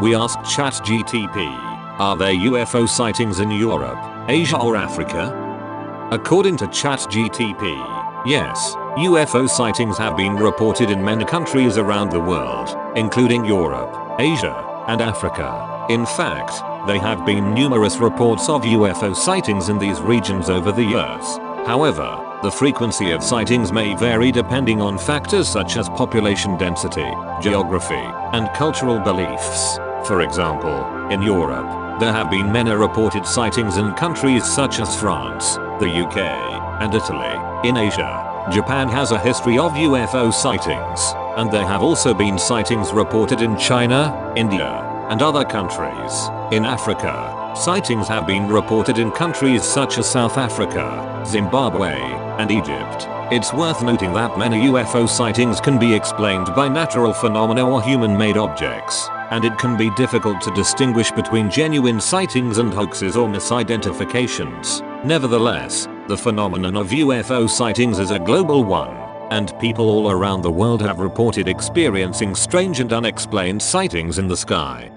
We asked ChatGPT, are there UFO sightings in Europe, Asia or Africa? According to ChatGPT, yes, UFO sightings have been reported in many countries around the world, including Europe, Asia, and Africa. In fact, there have been numerous reports of UFO sightings in these regions over the years. However, the frequency of sightings may vary depending on factors such as population density, geography, and cultural beliefs. For example, in Europe, there have been many reported sightings in countries such as France, the UK, and Italy. In Asia, Japan has a history of UFO sightings, and there have also been sightings reported in China, India, and other countries. In Africa, sightings have been reported in countries such as South Africa, Zimbabwe, and Egypt. It's worth noting that many UFO sightings can be explained by natural phenomena or human-made objects, and it can be difficult to distinguish between genuine sightings and hoaxes or misidentifications. Nevertheless, the phenomenon of UFO sightings is a global one, and people all around the world have reported experiencing strange and unexplained sightings in the sky.